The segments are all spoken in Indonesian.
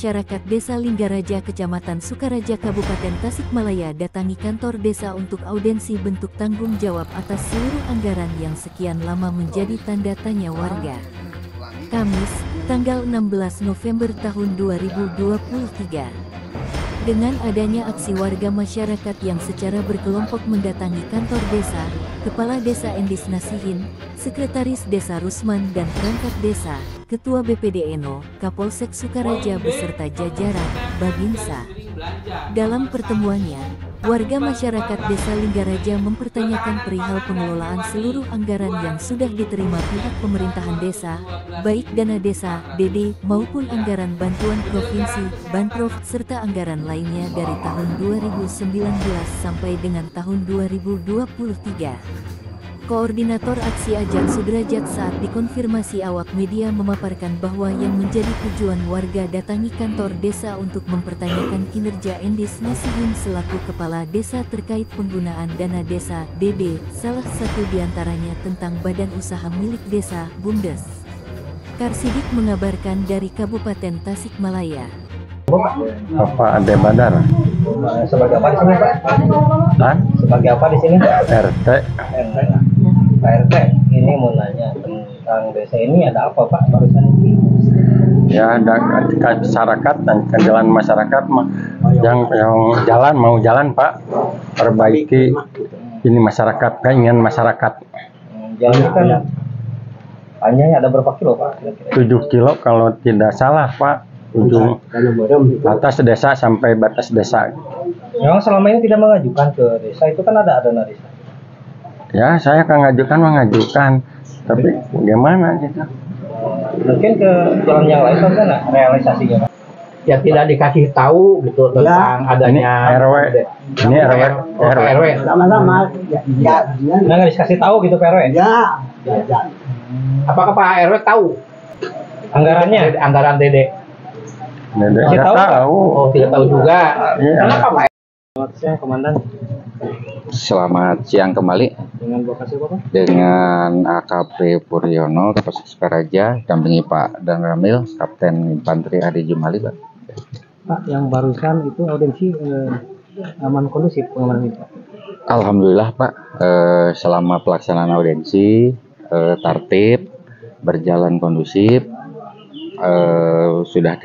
masyarakat Desa Linggaraja Kecamatan Sukaraja Kabupaten Tasikmalaya datangi kantor desa untuk audensi bentuk tanggung jawab atas seluruh anggaran yang sekian lama menjadi tanda tanya warga. Kamis, tanggal 16 November tahun 2023. Dengan adanya aksi warga masyarakat yang secara berkelompok mendatangi kantor desa, Kepala Desa Endis Nasihin, Sekretaris Desa Rusman dan perangkat desa, Ketua BPD Eno, Kapolsek Sukaraja beserta jajaran, Babinsa. Dalam pertemuannya, warga masyarakat Desa Linggaraja mempertanyakan perihal pengelolaan seluruh anggaran yang sudah diterima pihak pemerintahan desa, baik dana desa, DD, maupun anggaran bantuan provinsi, Banprov, serta anggaran lainnya dari tahun 2019 sampai dengan tahun 2023. Koordinator Aksi Ajat Sudrajat saat dikonfirmasi awak media memaparkan bahwa yang menjadi tujuan warga datangi kantor desa untuk mempertanyakan kinerja Endis Nasihin selaku Kepala Desa terkait penggunaan dana desa, DD, salah satu diantaranya tentang badan usaha milik desa, BUMDes. Karsidik mengabarkan dari Kabupaten Tasikmalaya. Bapak Ade Badar. Sebagai apa di sini, Pak? Hah? Sebagai apa di sini? RT. Pak RT, ini mau nanya tentang desa ini ada apa, Pak? Barusan Ya, ada masyarakat dan jalan masyarakat yang jalan mau jalan, Pak. Perbaiki ini masyarakat, keinginan masyarakat. Jalan ini kan panjangnya ada berapa kilo, Pak? 7 kilo kalau tidak salah, Pak. Ujung batas desa sampai batas desa. Memang selama ini tidak mengajukan ke desa, itu kan ada dana desa. Ya, saya kan mengajukan, tapi bagaimana gitu? Mungkin ke jalan yang lain kan realisasinya, Pak? Ya tidak dikasih tahu gitu tentang adanya RW. Ini RW. Sama-sama. Ya, nggak dikasih tahu gitu, Pak RW? Ya. Apakah Pak RW tahu Anggarannya? Anggaran DD? Tidak tahu. Oh, tidak tahu juga. Ya. Kenapa, Pak? Selamat siang, Komandan. Selamat siang kembali Dengan Bapak siapa, Pak? dengan AKP Puryono, Kapolsek Sukaraja, dampingi Pak Dan Ramil, Kapten Infanteri Adi Jumali, Pak. Pak, yang barusan itu audensi aman kondusif pengamanan ini, Pak? Alhamdulillah, Pak, selama pelaksanaan audensi tertib, berjalan kondusif, sudah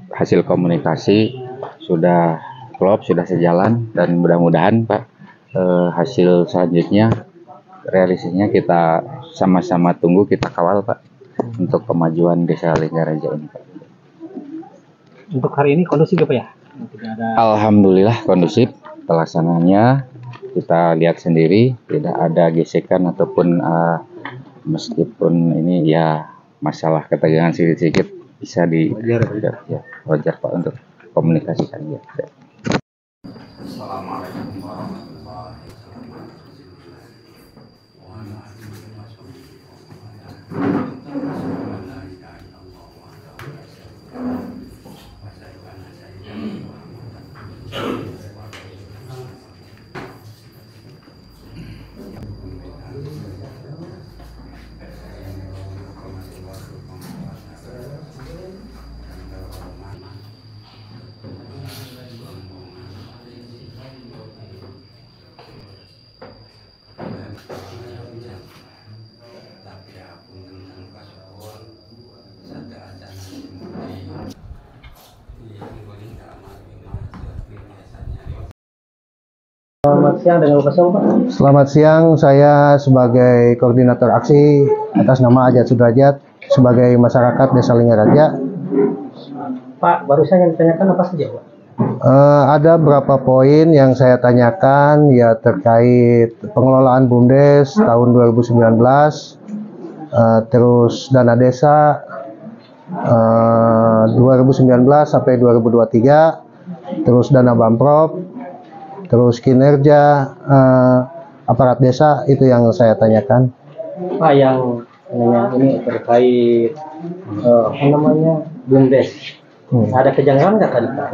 hasil komunikasi sudah klop, sudah sejalan, dan mudah-mudahan, Pak, hasil selanjutnya realisasinya kita sama-sama tunggu, kita kawal, Pak, untuk kemajuan Desa Linggaraja ini, Pak. Untuk hari ini kondusif ya, Pak, ya? Alhamdulillah kondusif pelaksanaannya, kita lihat sendiri tidak ada gesekan ataupun meskipun ini ya masalah ketegangan sedikit-sedikit bisa wajar, Pak, untuk komunikasikan ya. Assalamualaikum warahmatullahi Selamat siang, dengan Bapak siapa, Pak? Selamat siang, saya sebagai koordinator aksi atas nama Ajat Sudrajat sebagai masyarakat Desa Linggaraja. Pak, barusan yang ditanyakan apa saja, Pak? Ada beberapa poin yang saya tanyakan ya terkait pengelolaan BUMDes tahun 2019, terus dana desa 2019 sampai 2023, terus dana Banprov, terus kinerja aparat desa, itu yang saya tanyakan. Pak, yang ini terkait apa namanya BUMDes. Ada kejanggalan nggak tadi, Pak?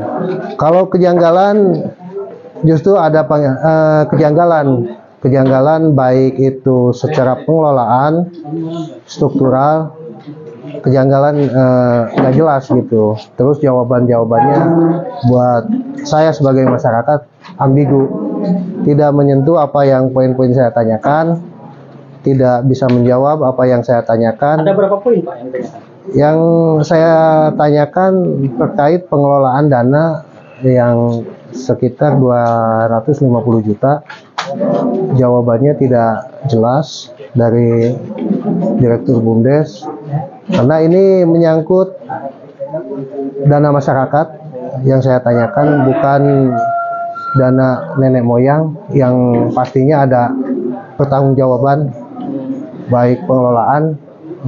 Kalau kejanggalan, justru ada kejanggalan baik itu secara pengelolaan, struktural, kejanggalan nggak jelas gitu. Terus jawabannya buat saya sebagai masyarakat ambigu, tidak menyentuh apa yang poin-poin saya tanyakan, tidak bisa menjawab apa yang saya tanyakan. Ada berapa poin Pak yang ditanyakan? Yang saya tanyakan terkait pengelolaan dana yang sekitar 250 juta. Jawabannya tidak jelas dari Direktur BUMDes, karena ini menyangkut dana masyarakat. Yang saya tanyakan bukan dana nenek moyang yang pastinya ada pertanggungjawaban, baik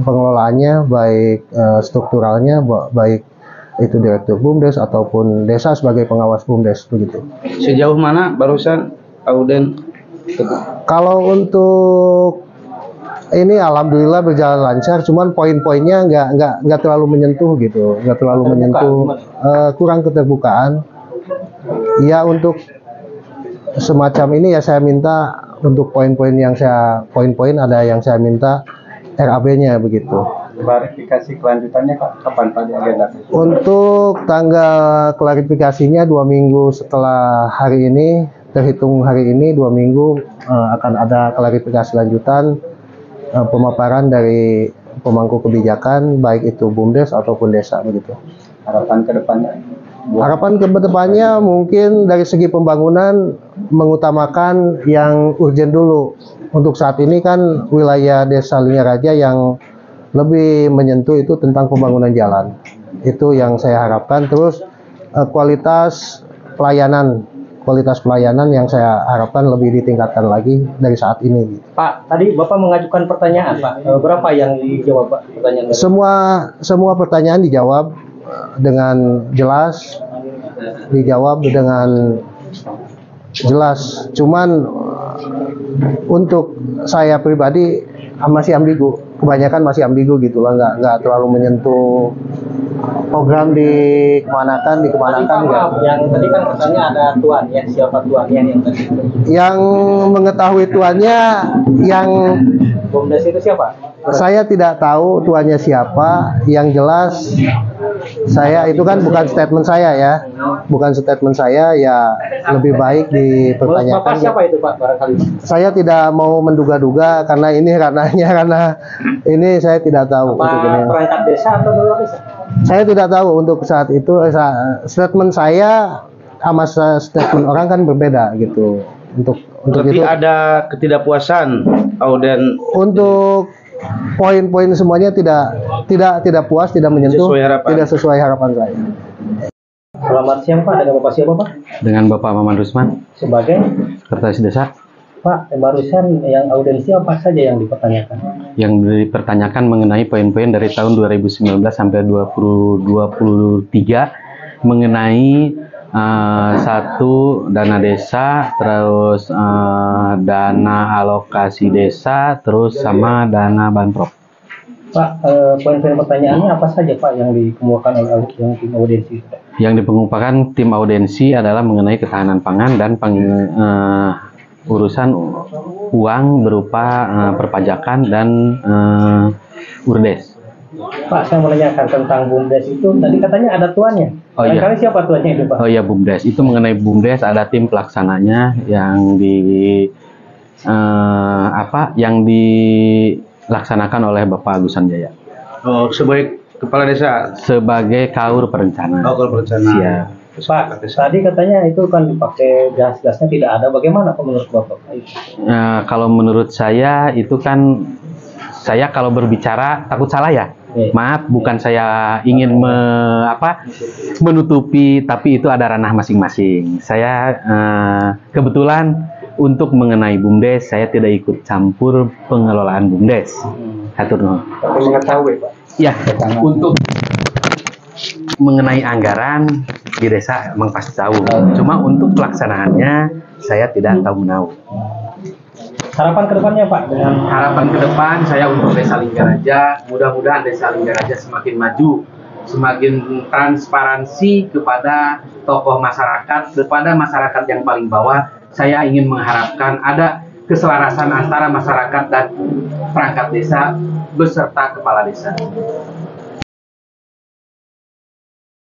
pengelolaannya, baik strukturalnya, baik itu Direktur BUMDes ataupun desa sebagai pengawas BUMDes begitu. Sejauh mana barusan Auden? Kalau untuk ini alhamdulillah berjalan lancar, cuman poin-poinnya nggak terlalu menyentuh gitu, nggak terlalu menyentuh, kurang keterbukaan. Ya untuk semacam ini ya saya minta untuk poin-poin ada yang saya minta RAB-nya begitu. Klarifikasi kelanjutannya kapan Pak di agenda? Untuk tanggal klarifikasinya 2 minggu setelah hari ini, terhitung hari ini 2 minggu akan ada klarifikasi lanjutan, pemaparan dari pemangku kebijakan baik itu BUMDes ataupun desa begitu. Harapan ke depannya? Harapan ke depannya mungkin dari segi pembangunan mengutamakan yang urgent dulu. Untuk saat ini kan wilayah Desa Lingaraja yang lebih menyentuh itu tentang pembangunan jalan. Itu yang saya harapkan. Terus kualitas pelayanan yang saya harapkan lebih ditingkatkan lagi dari saat ini. Pak, tadi Bapak mengajukan pertanyaan Pak, berapa yang dijawab Pak pertanyaan? Semua pertanyaan dijawab dengan jelas, Cuman untuk saya pribadi masih ambigu, kebanyakan masih ambigu gitu lah, nggak terlalu menyentuh program dikemanakan nggak. Yang tadi kan katanya ada tuannya, siapa tuannya yang tadi? Yang mengetahui tuannya, yang BUMDes itu siapa? saya tidak tahu tuannya siapa. Yang jelas saya itu kan bukan statement saya ya, ya lebih baik dipertanyakan. Bapak siapa itu Pak barangkali? Saya tidak mau menduga-duga karena ini karena ini saya tidak tahu. Perangkat desa atau luar desa? Saya tidak tahu untuk saat itu, statement saya sama statement orang kan berbeda gitu. Untuk Berarti itu ada ketidakpuasan Auden untuk poin-poin semuanya tidak puas, tidak menyentuh, tidak sesuai harapan saya. Selamat siang Pak, dengan Bapak siapa Pak? Dengan Bapak Maman Rusman, Sebagai Sekretaris Desa. Pak, barusan yang audensi apa saja yang dipertanyakan? Yang dipertanyakan mengenai poin-poin dari tahun 2019 sampai 2023 mengenai satu dana desa, terus dana alokasi desa, terus sama dana banprop. Pak, poin-poin pertanyaannya apa saja Pak yang dikemukakan oleh yang tim audensi? Yang dikemukakan tim audensi adalah mengenai ketahanan pangan dan urusan uang berupa perpajakan dan urdes. Pak, saya menanyakan tentang BUMDes itu, tadi katanya ada tuannya. Oh iya. Kali siapa tuannya itu Pak? Oh iya, BUMDes. Itu mengenai BUMDes ada tim pelaksananya yang dilaksanakan oleh Bapak Agus Sanjaya. Oh, sebagai kepala desa, sebagai kaur perencana. kaur perencana. Siap. Pak, tadi katanya itu kan dipakai gas-gasnya tidak ada. Bagaimana Pak menurut Bapak? Kalau menurut saya itu kan, saya kalau berbicara takut salah ya. Maaf, bukan saya ingin menutupi, tapi itu ada ranah masing-masing. Saya kebetulan untuk mengenai BUMDes, saya tidak ikut campur pengelolaan BUMDes. Hatur nuhun. Tapi mengetahui Pak. Ya, untuk mengenai anggaran di desa emang pasti tahu. Cuma untuk pelaksanaannya saya tidak tahu menahu. Harapan ke depannya Pak dengan Harapan ke depan saya untuk Desa Lingaraja, mudah-mudahan Desa Lingaraja semakin maju, semakin transparansi kepada tokoh masyarakat, kepada masyarakat yang paling bawah. Saya ingin mengharapkan ada keselarasan antara masyarakat dan perangkat desa beserta kepala desa.